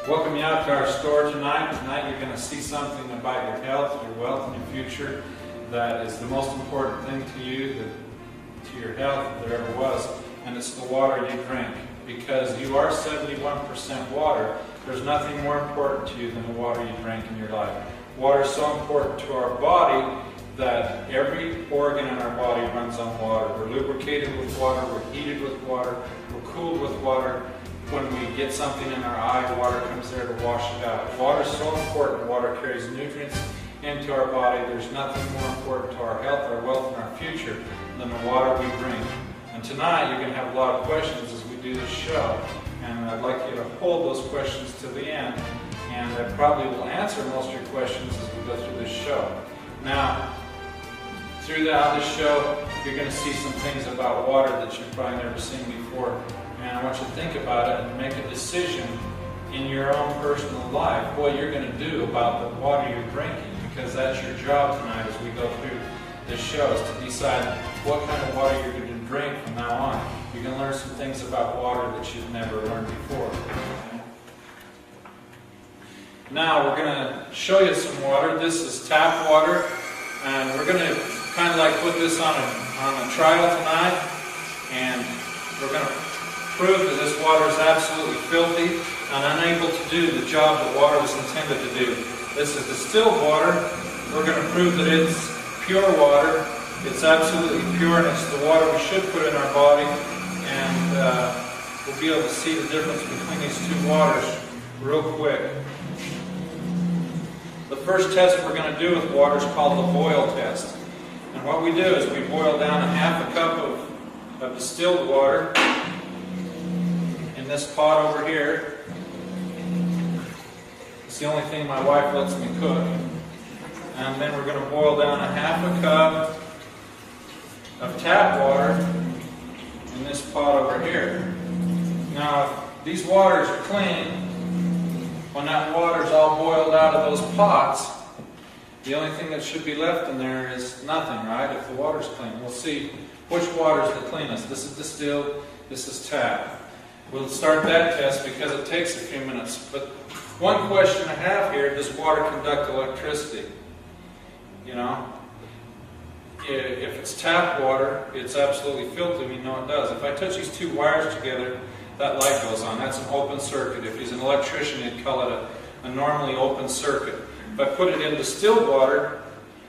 Welcome you out to our store tonight. Tonight you're going to see something about your health, your wealth, and your future that is the most important thing to you, to your health that there ever was, and it's the water you drink. Because you are 71% water, there's nothing more important to you than the water you drink in your life. Water is so important to our body that every organ in our body runs on water. We're lubricated with water, we're heated with water, we're cooled with water. When we get something in our eye, water comes there to wash it out. Water is so important. Water carries nutrients into our body. There's nothing more important to our health, our wealth, and our future than the water we drink. And tonight you're going to have a lot of questions as we do this show. And I'd like you to hold those questions to the end. And I probably will answer most of your questions as we go through this show. Now, throughout this show, you're going to see some things about water that you've probably never seen before. And I want you to think about it and make a decision in your own personal life what you're going to do about the water you're drinking, because that's your job tonight as we go through this show, is to decide what kind of water you're going to drink from now on. You're going to learn some things about water that you've never learned before. Now we're going to show you some water. This is tap water, and we're going to kind of like put this on a trial tonight, and we're going to prove that this water is absolutely filthy and unable to do the job that water was intended to do. This is distilled water. We're going to prove that it's pure water. It's absolutely pure, and it's the water we should put in our body. And we'll be able to see the difference between these two waters real quick. The first test we're going to do with water is called the boil test. And what we do is we boil down a half a cup of distilled water in this pot over here. It's the only thing my wife lets me cook. And then we're going to boil down a half a cup of tap water in this pot over here. Now, if these waters are clean, when that water is all boiled out of those pots, the only thing that should be left in there is nothing, right? If the water's clean. We'll see which water is the cleanest. This is distilled, this is tap. We'll start that test because it takes a few minutes. But one question I have here, does water conduct electricity? You know, if it's tap water, it's absolutely filthy. We know it does. If I touch these two wires together, that light goes on. That's an open circuit. If he's an electrician, he'd call it a normally open circuit. If I put it in distilled water,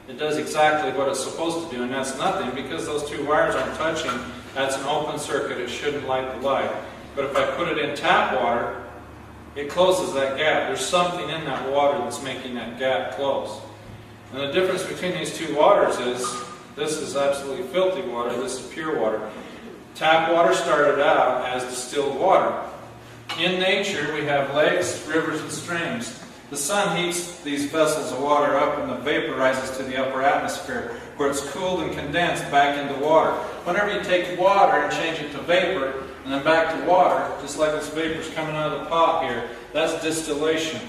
it does exactly what it's supposed to do, and that's nothing because those two wires aren't touching. That's an open circuit. It shouldn't light the light. But if I put it in tap water, it closes that gap. There's something in that water that's making that gap close. And the difference between these two waters is this is absolutely filthy water, this is pure water. Tap water started out as distilled water. In nature, we have lakes, rivers, and streams. The sun heats these vessels of water up and it vaporizes to the upper atmosphere, where it's cooled and condensed back into water. Whenever you take water and change it to vapor, and then back to water, just like this vapor's coming out of the pot here, that's distillation.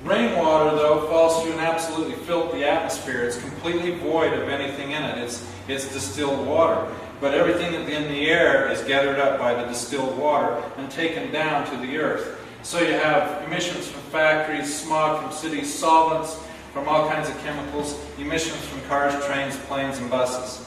Rainwater, though, falls through an absolutely filthy atmosphere. It's completely void of anything in it. It's distilled water. But everything in the air is gathered up by the distilled water and taken down to the earth. So you have emissions from factories, smog from cities, solvents from all kinds of chemicals, emissions from cars, trains, planes, and buses.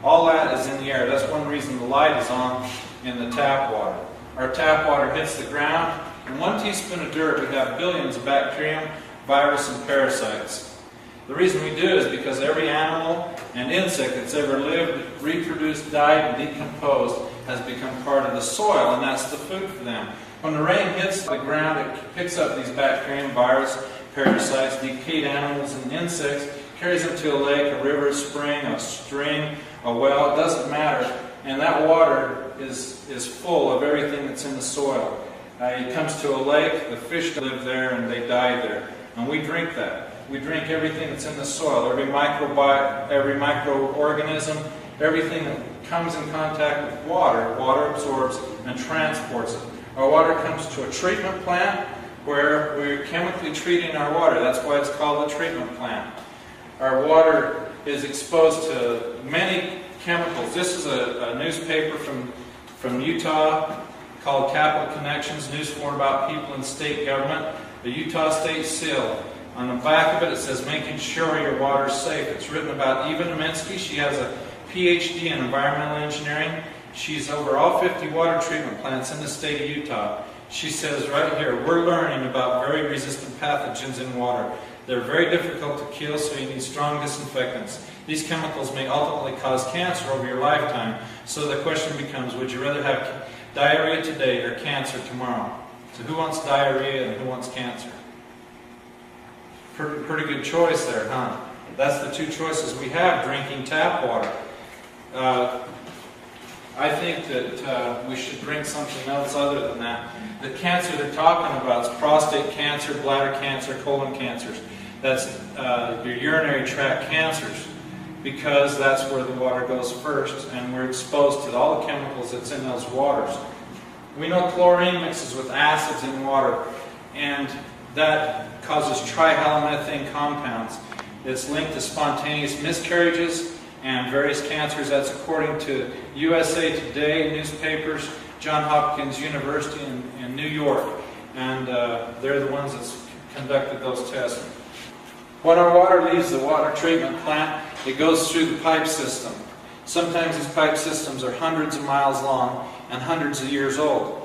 All that is in the air. That's one reason the light is on in the tap water. Our tap water hits the ground. In 1 teaspoon of dirt, we have billions of bacterium, virus, and parasites. The reason we do is because every animal and insect that's ever lived, reproduced, died, and decomposed has become part of the soil, and that's the food for them. When the rain hits the ground, it picks up these bacterium, virus, parasites, decayed animals, and insects, carries them to a lake, a river, a spring, a stream, a well, it doesn't matter. And that water is full of everything that's in the soil. It comes to a lake, the fish live there and they die there. And we drink that. We drink everything that's in the soil, every microorganism, everything that comes in contact with water, water absorbs and transports it. Our water comes to a treatment plant where we're chemically treating our water. That's why it's called a treatment plant. Our water is exposed to many chemicals. This is a newspaper from Utah called Capital Connections, news for and about people in state government, the Utah State Seal. On the back of it, it says, making sure your water is safe. It's written about Eva Neminsky. She has a PhD in environmental engineering. She's over all 50 water treatment plants in the state of Utah. She says right here, we're learning about very resistant pathogens in water. They're very difficult to kill, so you need strong disinfectants. These chemicals may ultimately cause cancer over your lifetime. So the question becomes, would you rather have diarrhea today or cancer tomorrow? So who wants diarrhea and who wants cancer? Pretty good choice there, huh? That's the two choices we have, drinking tap water. I think that we should drink something else other than that. The cancer they're talking about is prostate cancer, bladder cancer, colon cancers. That's your urinary tract cancers, because that's where the water goes first, and we're exposed to all the chemicals that's in those waters. We know chlorine mixes with acids in water, and that causes trihalomethane compounds. It's linked to spontaneous miscarriages and various cancers. That's according to USA Today newspapers, Johns Hopkins University in New York, and they're the ones that conducted those tests. When our water leaves the water treatment plant, it goes through the pipe system. Sometimes these pipe systems are hundreds of miles long and hundreds of years old.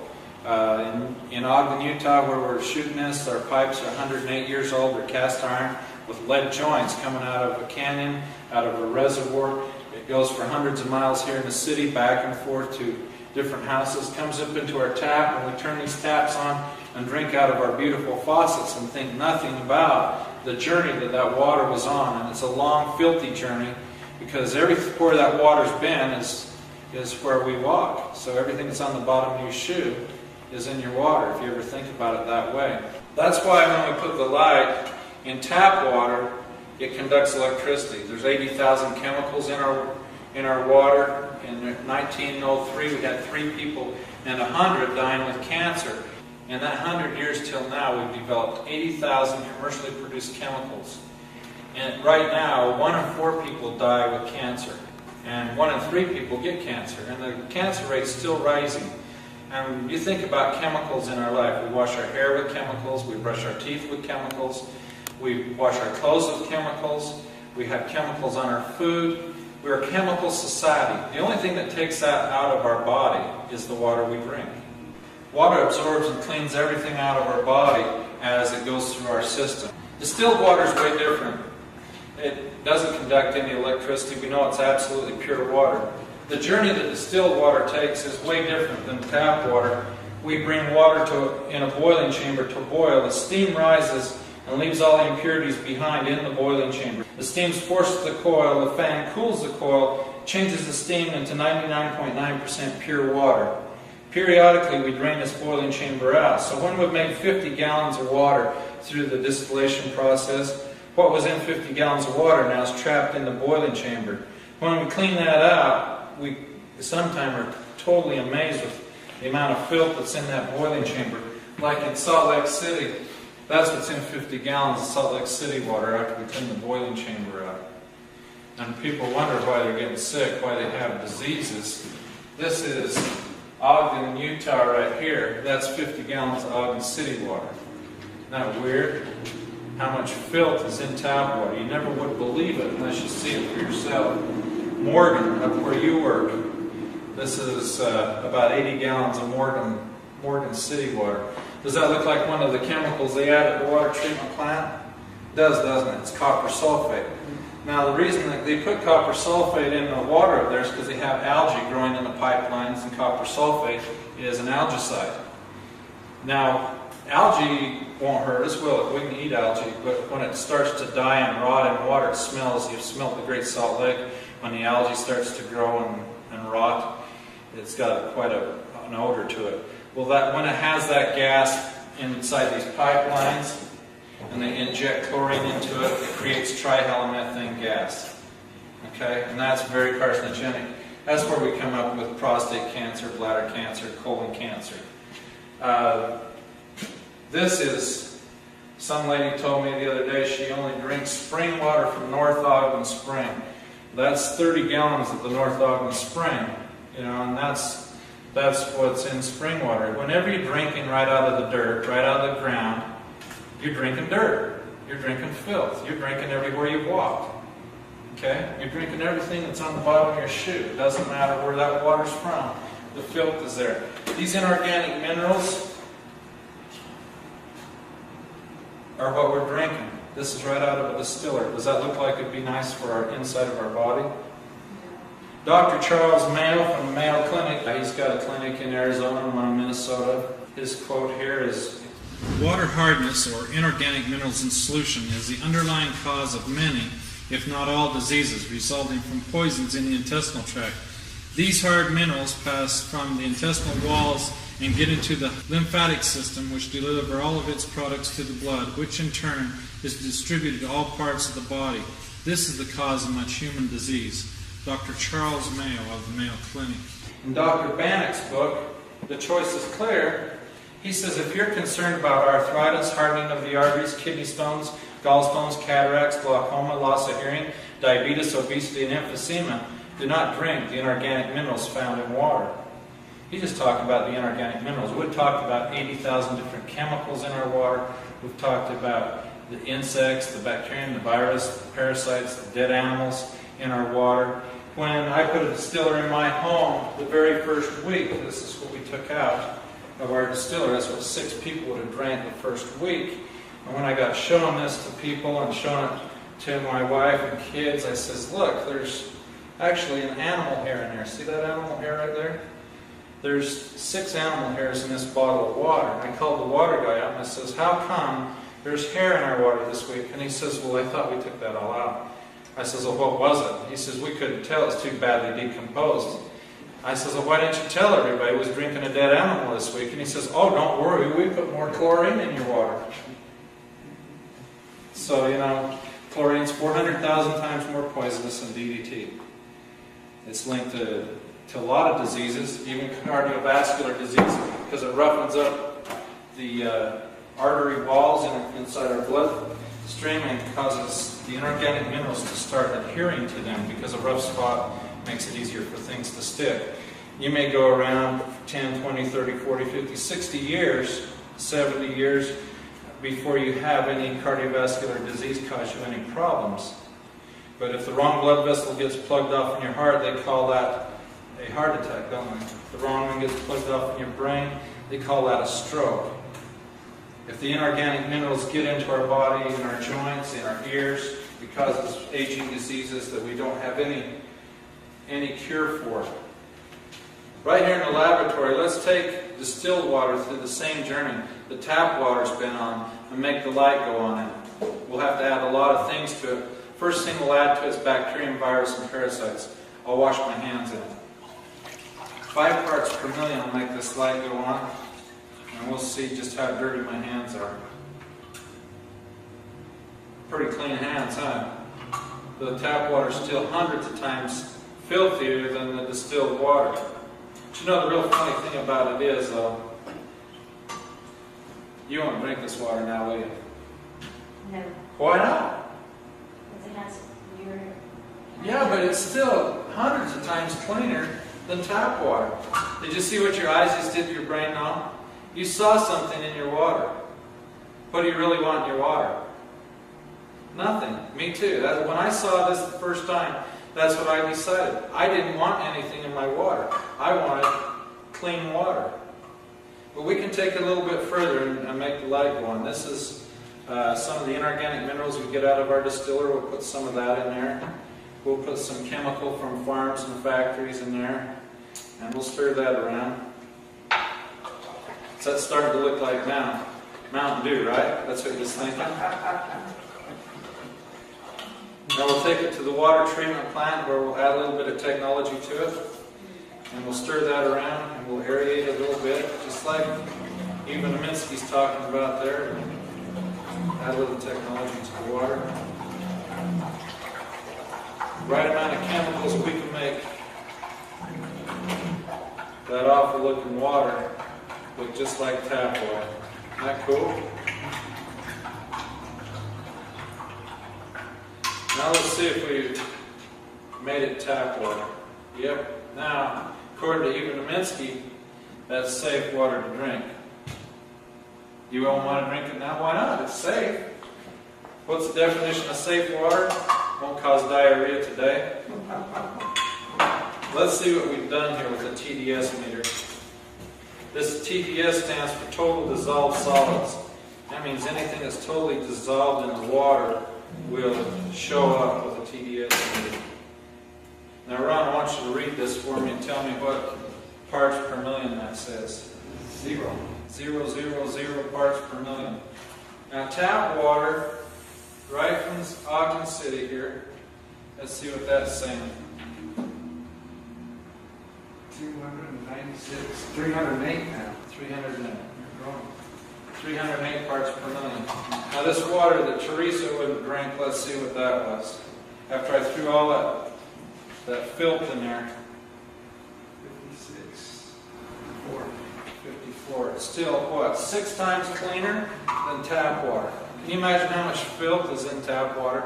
In Ogden, Utah, where we're shooting this, our pipes are 108 years old. They're cast iron with lead joints coming out of a canyon, out of a reservoir. It goes for hundreds of miles here in the city, back and forth to different houses, comes up into our tap, and we turn these taps on and drink out of our beautiful faucets and think nothing about the journey that water was on. And it's a long, filthy journey, because everywhere that water's been is where we walk. So everything that's on the bottom of your shoe is in your water, if you ever think about it that way. That's why when we put the light in tap water, it conducts electricity. There's 80,000 chemicals in our water. In 1903, we had 3 people and 100 dying with cancer. In that 100 years till now, we've developed 80,000 commercially produced chemicals. And right now, 1 in 4 people die with cancer, and 1 in 3 people get cancer, and the cancer rate's still rising. And you think about chemicals in our life. We wash our hair with chemicals, we brush our teeth with chemicals, we wash our clothes with chemicals, we have chemicals on our food. We're a chemical society. The only thing that takes that out of our body is the water we drink. Water absorbs and cleans everything out of our body as it goes through our system. Distilled water is way different. It doesn't conduct any electricity. We know it's absolutely pure water. The journey that distilled water takes is way different than tap water. We bring water in a boiling chamber to boil. The steam rises and leaves all the impurities behind in the boiling chamber. The steam's forced to the coil, the fan cools the coil, changes the steam into 99.9% pure water. Periodically, we drain this boiling chamber out. So when we make 50 gallons of water through the distillation process, what was in 50 gallons of water now is trapped in the boiling chamber. When we clean that out, we sometimes are totally amazed with the amount of filth that's in that boiling chamber. Like in Salt Lake City, that's what's in 50 gallons of Salt Lake City water after we clean the boiling chamber out. And people wonder why they're getting sick, why they have diseases. This is Ogden, Utah right here. That's 50 gallons of Ogden City water. Isn't that weird? How much filth is in tap water. You never would believe it unless you see it for yourself. Morgan, up where you work, this is about 80 gallons of Morgan City water. Does that look like one of the chemicals they add at the water treatment plant? It does, doesn't it? It's copper sulfate. Now the reason that they put copper sulfate in the water up there is because they have algae growing in the pipelines, and copper sulfate is an algicide. Now, algae won't hurt us, will it? We can eat algae, but when it starts to die and rot in water, it smells. You've smelled the Great Salt Lake. When the algae starts to grow and rot, it's got quite an odor to it. Well, when it has that gas inside these pipelines, and they inject chlorine into it, it creates trihalomethane gas. Okay? And that's very carcinogenic. That's where we come up with prostate cancer, bladder cancer, colon cancer. This is, some lady told me the other day she only drinks spring water from North Ogden Spring. That's 30 gallons at the North Ogden Spring, and that's That's what's in spring water. Whenever you're drinking right out of the dirt, right out of the ground, you're drinking dirt. You're drinking filth. You're drinking everywhere you walk. Okay? You're drinking everything that's on the bottom of your shoe. It doesn't matter where that water's from. The filth is there. These inorganic minerals are what we're drinking. This is right out of a distiller. Does that look like it'd be nice for our inside of our body? Dr. Charles Mayo from the Mayo Clinic, he's got a clinic in Arizona and one in Minnesota. His quote here is, "Water hardness, or inorganic minerals in solution, is the underlying cause of many, if not all, diseases resulting from poisons in the intestinal tract. These hard minerals pass from the intestinal walls and get into the lymphatic system, which deliver all of its products to the blood, which in turn is distributed to all parts of the body. This is the cause of much human disease." Dr. Charles Mayo of the Mayo Clinic. In Dr. Bannock's book, The Choice is Clear, he says if you're concerned about arthritis, hardening of the arteries, kidney stones, gallstones, cataracts, glaucoma, loss of hearing, diabetes, obesity, and emphysema, do not drink the inorganic minerals found in water. He's just talking about the inorganic minerals. We've talked about 80,000 different chemicals in our water. We've talked about the insects, the bacteria, the virus, the parasites, the dead animals in our water. When I put a distiller in my home the very first week, this is what we took out of our distiller. That's what 6 people would have drank the first week. And when I got shown this to people and shown it to my wife and kids, I says, look, there's actually an animal hair in there. See that animal hair right there? There's 6 animal hairs in this bottle of water. And I called the water guy up and I says, how come there's hair in our water this week? And he says, well, I thought we took that all out. I says, well, what was it? He says, we couldn't tell. It's too badly decomposed. I says, well, why didn't you tell everybody was drinking a dead animal this week? And he says, oh, don't worry, we put more chlorine in your water. So, you know, chlorine's 400,000 times more poisonous than DDT. It's linked to a lot of diseases, even cardiovascular disease, because it roughens up the artery walls inside our blood stream and causes the inorganic minerals to start adhering to them, because a rough spot makes it easier for things to stick. You may go around 10, 20, 30, 40, 50, 60 years, 70 years before you have any cardiovascular disease cause you any problems. But if the wrong blood vessel gets plugged off in your heart, they call that a heart attack, don't they? If the wrong one gets plugged off in your brain, they call that a stroke. If the inorganic minerals get into our body, in our joints, in our ears, it causes aging diseases that we don't have any cure for. Right here in the laboratory, let's take distilled water through the same journey the tap water's been on and make the light go on it. We'll have to add a lot of things to it. First thing we'll add to it is bacterium, virus, and parasites. I'll wash my hands in it. 5 parts per million will make this light go on, and we'll see just how dirty my hands are. Pretty clean hands, huh? The tap water's still hundreds of times filthier than the distilled water. But you know the real funny thing about it is, though, you won't drink this water now, will you? No. Why not? Because it has urine. Yeah, but it's still hundreds of times cleaner than tap water. Did you see what your eyes just did to your brain now? You saw something in your water. What do you really want in your water? Nothing. Me too. When I saw this the first time, that's what I decided. I didn't want anything in my water. I wanted clean water. But we can take it a little bit further and make the light go on. This is some of the inorganic minerals we get out of our distiller. We'll put some of that in there. We'll put some chemical from farms and factories in there. And we'll stir that around. So that's starting to look like now. Mountain Dew, right? That's what you're thinking? Now we'll take it to the water treatment plant where we'll add a little bit of technology to it. And we'll stir that around and we'll aerate it a little bit, just like even Minsky's talking about there. Add a little technology to the water. Right amount of chemicals we can make that awful looking water look just like tap water. Isn't that cool? Now let's see if we made it tap water. Yep. Now, according to Ivan Minsky, that's safe water to drink. You won't want to drink it now? Why not? It's safe. What's the definition of safe water? Won't cause diarrhea today. Let's see what we've done here with the TDS meter. This TDS stands for total dissolved solids. That means anything that's totally dissolved in the water will show up with a TDS meter. Now Ron, I want you to read this for me and tell me what parts per million that says. 0. 0, 0, 0 parts per million. Now tap water, right from Ogden City here. Let's see what that's saying. 296, 308 now. 308. 308 parts per million. Now this water that Teresa wouldn't drink, let's see what that was. After I threw all that filth in there. 56. 54. It's still, what, 6 times cleaner than tap water. Can you imagine how much filth is in tap water?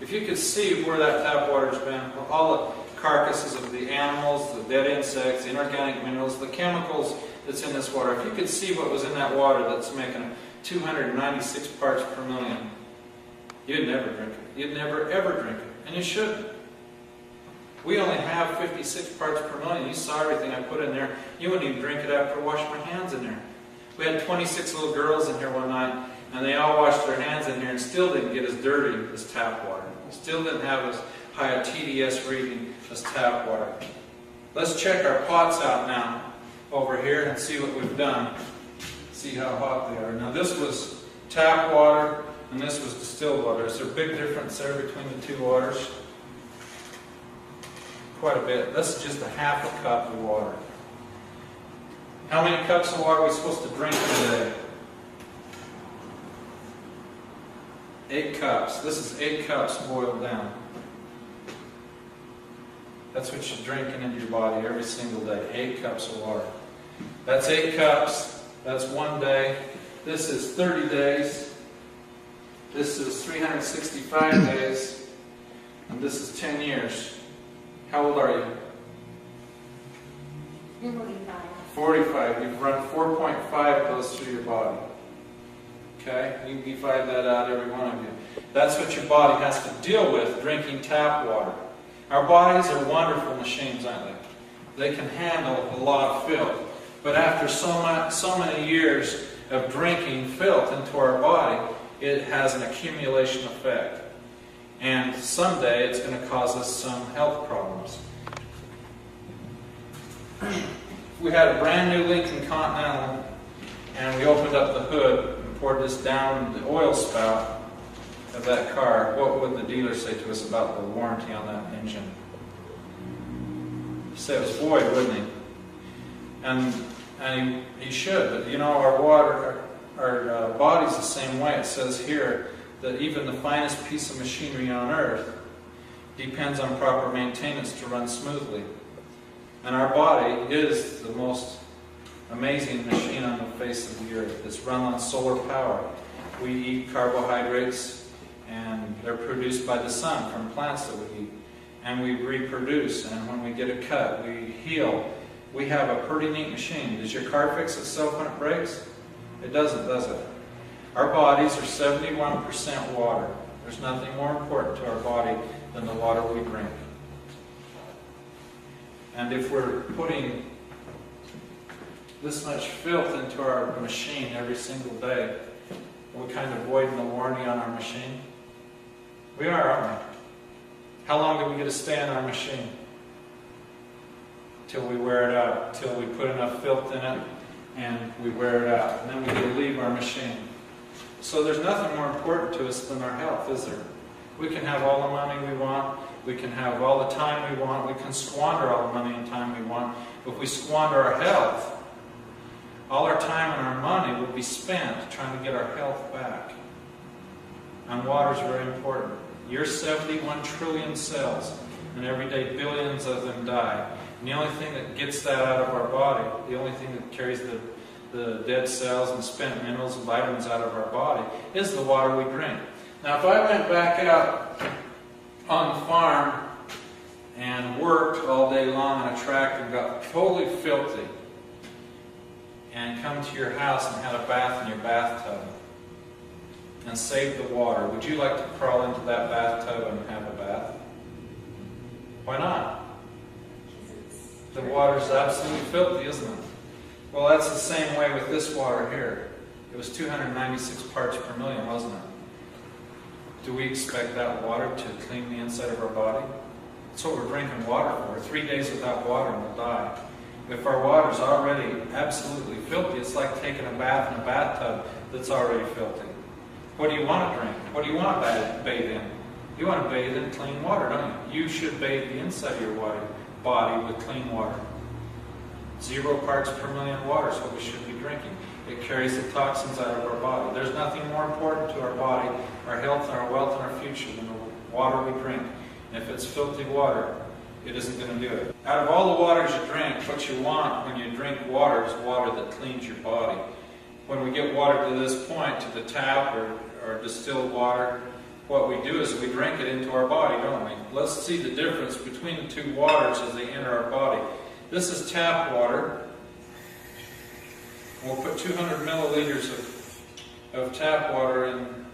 If you could see where that tap water's been, all the carcasses of the animals, the dead insects, the inorganic minerals, the chemicals that's in this water, if you could see what was in that water that's making 296 parts per million, you'd never drink it. You'd never ever drink it. And you shouldn't. We only have 56 parts per million. You saw everything I put in there. You wouldn't even drink it after I washed my hands in there. We had 26 little girls in here one night, and they all washed their hands in here and still didn't get as dirty as tap water. Still didn't have as high a TDS reading as tap water. Let's check our pots out now over here and see what we've done. See how hot they are. Now this was tap water and this was distilled water. Is there a big difference there between the two waters? Quite a bit. This is just a half a cup of water. How many cups of water are we supposed to drink today? 8 cups. This is 8 cups boiled down. That's what you're drinking into your body every single day. 8 cups of water. That's 8 cups. That's 1 day. This is 30 days. This is 365 days. And this is 10 years. How old are you? 45. 45. You've run 4.5 goes through your body. Okay? You can divide that out, every one of you. That's what your body has to deal with drinking tap water. Our bodies are wonderful machines, aren't they? They can handle a lot of filth. But after so many years of drinking filth into our body, it has an accumulation effect. And someday it's going to cause us some health problems. If we had a brand new Lincoln Continental and we opened up the hood and poured this down the oil spout of that car, what would the dealer say to us about the warranty on that engine? He'd say it was void, wouldn't he? And he should, but you know, our body's the same way. It says here that even the finest piece of machinery on earth depends on proper maintenance to run smoothly. And our body is the most amazing machine on the face of the earth. It's run on solar power. We eat carbohydrates, and they're produced by the sun from plants that we eat. And we reproduce, and when we get a cut, we heal. We have a pretty neat machine. Does your car fix itself when it breaks? It doesn't, does it? Our bodies are 71% water. There's nothing more important to our body than the water we drink. And if we're putting this much filth into our machine every single day, are we kind of voiding the warranty on our machine? We are, aren't we? How long do we get to stay in our machine? Till we wear it out, till we put enough filth in it and we wear it out. And then we get to leave our machine. So there's nothing more important to us than our health, is there? We can have all the money we want. We can have all the time we want. We can squander all the money and time we want. But if we squander our health, all our time and our money will be spent trying to get our health back. And water is very important. You're 71 trillion cells, and every day billions of them die. And the only thing that gets that out of our body, the only thing that carries the dead cells and spent minerals and vitamins out of our body, is the water we drink. Now, if I went back out on the farm and worked all day long on a tractor and got totally filthy, and come to your house and had a bath in your bathtub and saved the water, would you like to crawl into that bathtub and have a bath? Why not? The water's absolutely filthy, isn't it? Well, that's the same way with this water here. It was 296 parts per million, wasn't it? Do we expect that water to clean the inside of our body? That's what we're drinking water for. 3 days without water and we'll die. If our water's already absolutely filthy, it's like taking a bath in a bathtub that's already filthy. What do you want to drink? What do you want to bathe in? You want to bathe in clean water, don't you? You should bathe the inside of your body with clean water. 0 parts per million water is what we should be drinking. It carries the toxins out of our body. There's nothing more important to our body, our health, and our wealth, and our future than the water we drink. And if it's filthy water, it isn't going to do it. Out of all the waters you drink, what you want when you drink water is water that cleans your body. When we get water to this point, to the tap or distilled water, what we do is we drink it into our body, don't we? Let's see the difference between the two waters as they enter our body. This is tap water. We'll put 200 milliliters of tap water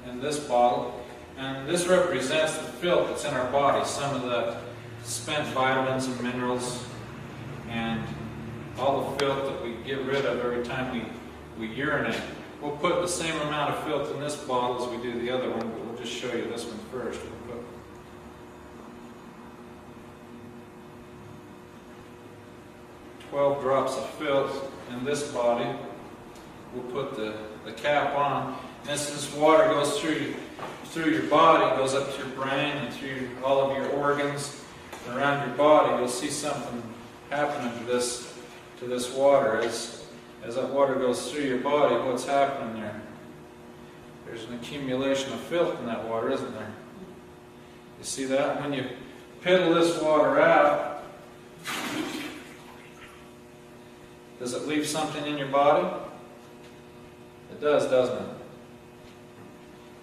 in this bottle. And this represents the filth that's in our body, some of the spent vitamins and minerals, and all the filth that we get rid of every time we urinate. We'll put the same amount of filth in this bottle as we do the other one, but we'll just show you this one first. We'll put 12 drops of filth in this body. We'll put the cap on. And as this water goes through your body, goes up to your brain and through all of your organs and around your body, you'll see something happening to this water. As that water goes through your body, what's happening there? There's an accumulation of filth in that water, isn't there? You see that? When you piddle this water out, does it leave something in your body? It does, doesn't it?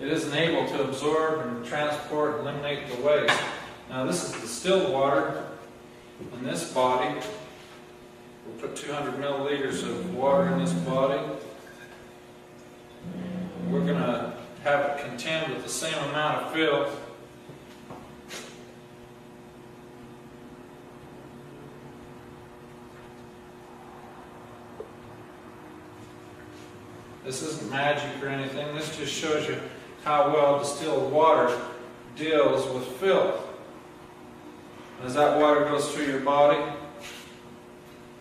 It isn't able to absorb and transport and eliminate the waste. Now this is distilled water in this body. We'll put 200 milliliters of water in this body. We're going to have it contend with the same amount of filth. This isn't magic or anything. This just shows you how well distilled water deals with filth. As that water goes through your body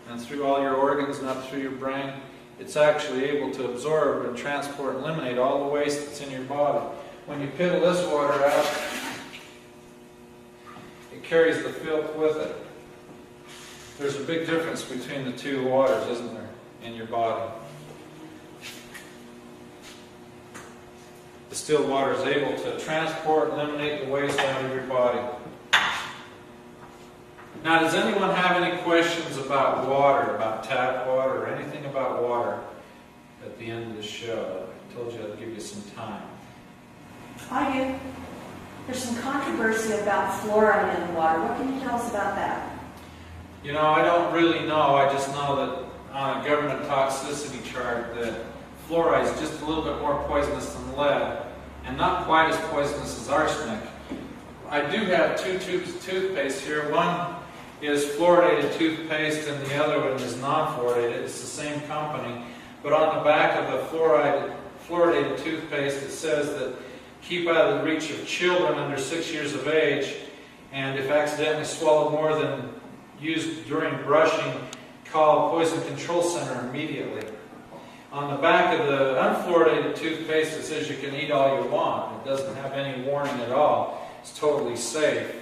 and through all your organs and up through your brain, it's actually able to absorb and transport and eliminate all the waste that's in your body. When you piddle this water out, it carries the filth with it. There's a big difference between the two waters, isn't there, in your body? Distilled water is able to transport and eliminate the waste out of your body. Now, does anyone have any questions about water, about tap water, or anything about water at the end of the show? I told you I'd give you some time. I do. There's some controversy about fluoride in the water. What can you tell us about that? You know, I don't really know. I just know that on a government toxicity chart that fluoride is just a little bit more poisonous than lead, and not quite as poisonous as arsenic. I do have 2 tubes of toothpaste here. One is fluoridated toothpaste and the other one is non-fluoridated. It's the same company. But on the back of the fluoridated toothpaste it says that keep out of the reach of children under 6 years of age, and if accidentally swallowed more than used during brushing, call Poison Control Center immediately. On the back of the unfluoridated toothpaste it says you can eat all you want. It doesn't have any warning at all. It's totally safe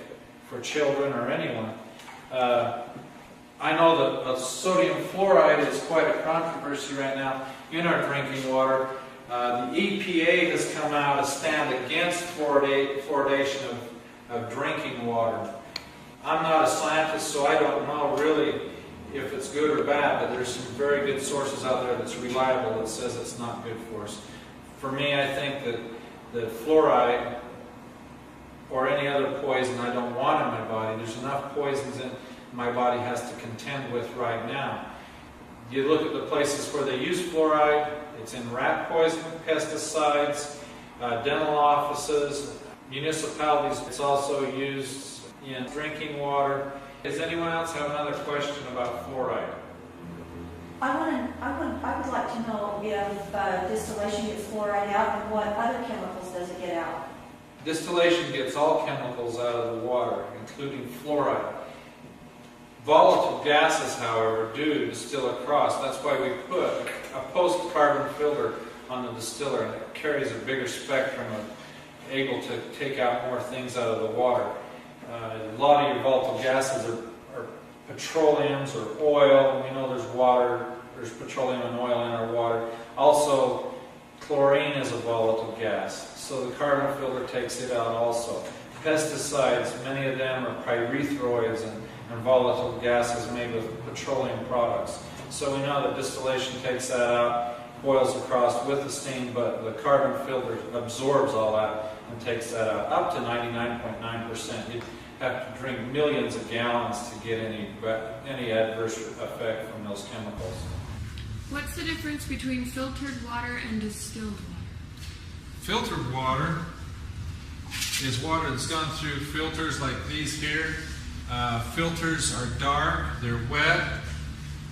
for children or anyone. I know that sodium fluoride is quite a controversy right now in our drinking water. The EPA has come out a stand against fluoridation of drinking water. I'm not a scientist, so I don't know really if it's good or bad, but there's some very good sources out there that's reliable that says it's not good for us. For me, I think that fluoride or any other poison I don't want in my body, there's enough poisons in my body has to contend with right now. You look at the places where they use fluoride, it's in rat poison, pesticides, dental offices, municipalities. It's also used in drinking water. Does anyone else have another question about fluoride? I would like to know if distillation gets fluoride out, and what other chemicals does it get out? Distillation gets all chemicals out of the water, including fluoride. Volatile gases, however, do distill across. That's why we put a post-carbon filter on the distiller, and it carries a bigger spectrum of able to take out more things out of the water. A lot of your volatile gases are petroleums or oil. We know there's water, there's petroleum and oil in our water. Also, chlorine is a volatile gas, so the carbon filter takes it out also. Pesticides, many of them are pyrethroids and volatile gases made with petroleum products. So we know that distillation takes that out, boils across with the steam, but the carbon filter absorbs all that and takes that out, up to 99.9%. You'd have to drink millions of gallons to get any adverse effect from those chemicals. What's the difference between filtered water and distilled water? Filtered water is water that's gone through filters like these here. Filters are dark, they're wet,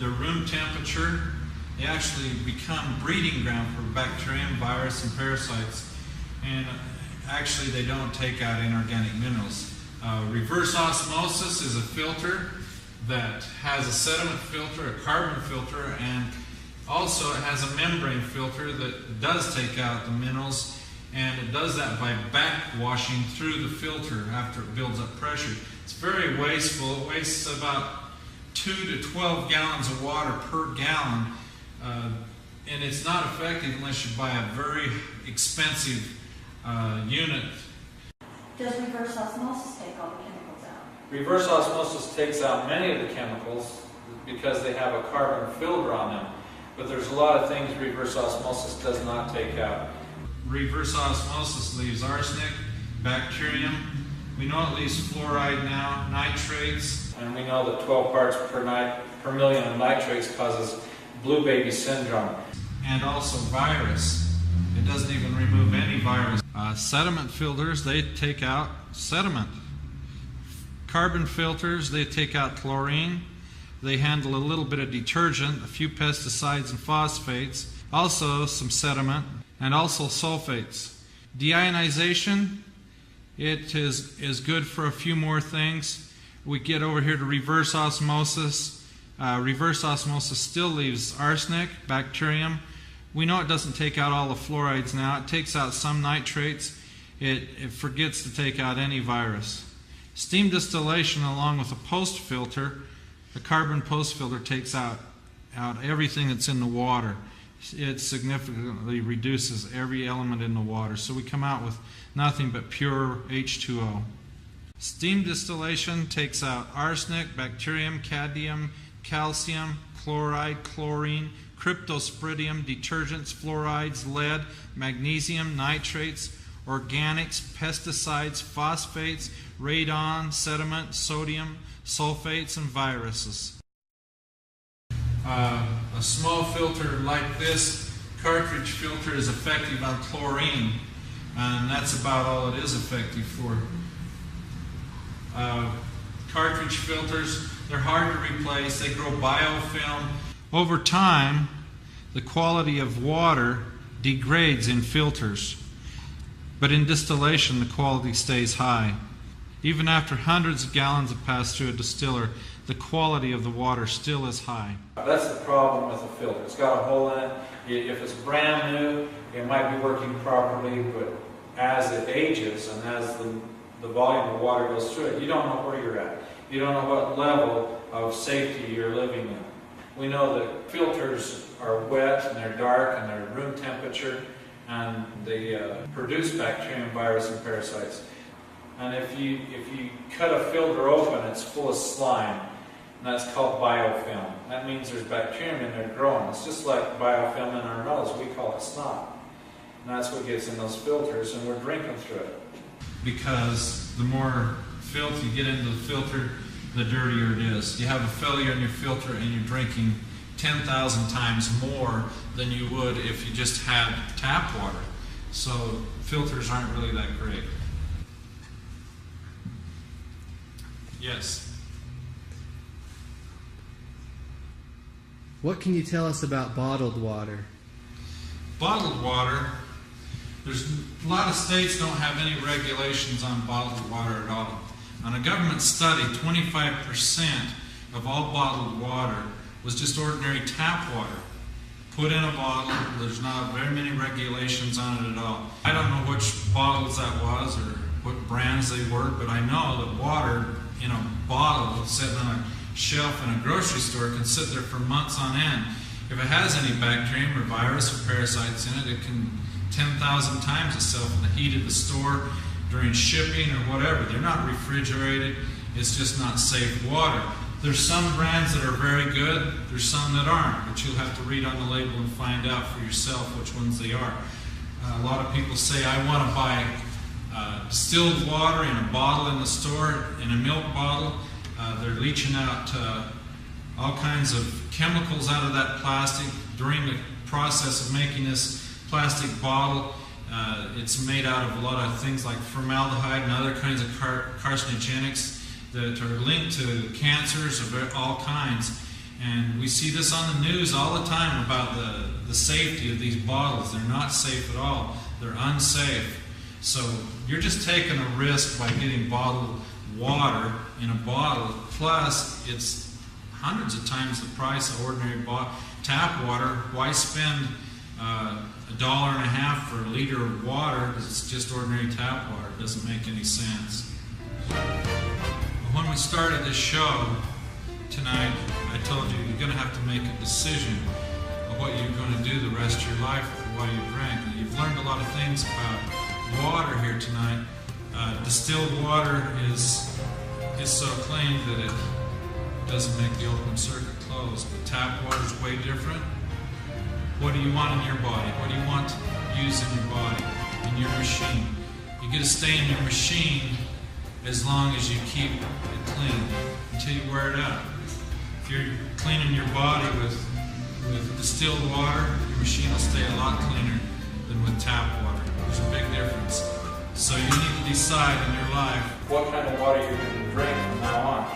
they're room temperature. They actually become breeding ground for bacterium, virus, and parasites. And actually they don't take out inorganic minerals. Reverse osmosis is a filter that has a sediment filter, a carbon filter, and also it has a membrane filter that does take out the minerals, and it does that by backwashing through the filter after it builds up pressure. It's very wasteful. It wastes about 2 to 12 gallons of water per gallon, and it's not effective unless you buy a very expensive unit. Does reverse osmosis take all the chemicals out? Reverse osmosis takes out many of the chemicals because they have a carbon filter on them. But there's a lot of things reverse osmosis does not take out. Reverse osmosis leaves arsenic, bacterium. We know it leaves fluoride now, nitrates, and we know that 12 parts per million of nitrates causes blue baby syndrome. And also virus. It doesn't even remove any virus. Sediment filters, they take out sediment. Carbon filters, they take out chlorine. They handle a little bit of detergent, a few pesticides and phosphates, also some sediment, and also sulfates. Deionization, it is good for a few more things. We get over here to reverse osmosis. Reverse osmosis still leaves arsenic, bacterium. We know it doesn't take out all the fluorides now. It takes out some nitrates. It forgets to take out any virus. Steam distillation along with a post filter, a carbon post filter, takes out everything that's in the water. It significantly reduces every element in the water. So we come out with nothing but pure H2O. Steam distillation takes out arsenic, bacterium, cadmium, calcium, chloride, chlorine, cryptosporidium, detergents, fluorides, lead, magnesium, nitrates, organics, pesticides, phosphates, radon, sediment, sodium, sulfates, and viruses. A small filter like this cartridge filter is effective on chlorine, and that's about all it is effective for. Cartridge filters, they're hard to replace. They grow biofilm. Over time, the quality of water degrades in filters, but in distillation, the quality stays high. Even after hundreds of gallons have passed through a distiller, the quality of the water still is high. That's the problem with the filter. It's got a hole in it. If it's brand new, it might be working properly, but as it ages and as the volume of water goes through it, you don't know where you're at. You don't know what level of safety you're living in. We know that filters are wet and they're dark and they're room temperature, and they produce bacterium, virus, and parasites. And if you cut a filter open, it's full of slime, and that's called biofilm. That means there's bacterium in there growing. It's just like biofilm in our nose. We call it snot. And that's what gets in those filters, and we're drinking through it. Because the more filth you get into the filter, the dirtier it is. You have a failure in your filter and you're drinking 10,000 times more than you would if you just had tap water. So filters aren't really that great. Yes. What can you tell us about bottled water? Bottled water, there's a lot of states don't have any regulations on bottled water at all. On a government study, 25% of all bottled water was just ordinary tap water. Put in a bottle, there's not very many regulations on it at all. I don't know which bottles that was or what brands they were, but I know that water in a bottle sitting on a shelf in a grocery store can sit there for months on end. If it has any bacterium or virus or parasites in it, it can 10,000 times itself in the heat of the store during shipping or whatever. They're not refrigerated. It's just not safe water. There's some brands that are very good. There's some that aren't, but you'll have to read on the label and find out for yourself which ones they are. A lot of people say, I want to buy distilled water in a bottle in the store, in a milk bottle. They're leaching out all kinds of chemicals out of that plastic. During the process of making this plastic bottle, it's made out of a lot of things like formaldehyde and other kinds of carcinogenics that are linked to cancers of all kinds. And we see this on the news all the time about the safety of these bottles. They're not safe at all. They're unsafe. So you're just taking a risk by getting bottled water in a bottle. Plus, it's hundreds of times the price of ordinary tap water. Why spend $1.50 for a liter of water because it's just ordinary tap water? It doesn't make any sense. When we started this show tonight, I told you you're going to have to make a decision of what you're going to do the rest of your life with what you drink. And you've learned a lot of things about water here tonight. Distilled water is so clean that it doesn't make the open circuit close. But tap water is way different. What do you want in your body? What do you want to use in your body, in your machine? You get to stay in your machine as long as you keep it clean until you wear it out. If you're cleaning your body with distilled water, your machine will stay a lot cleaner than with tap water. There's a big difference. So you need to decide in your life what kind of water you're going to drink from now on.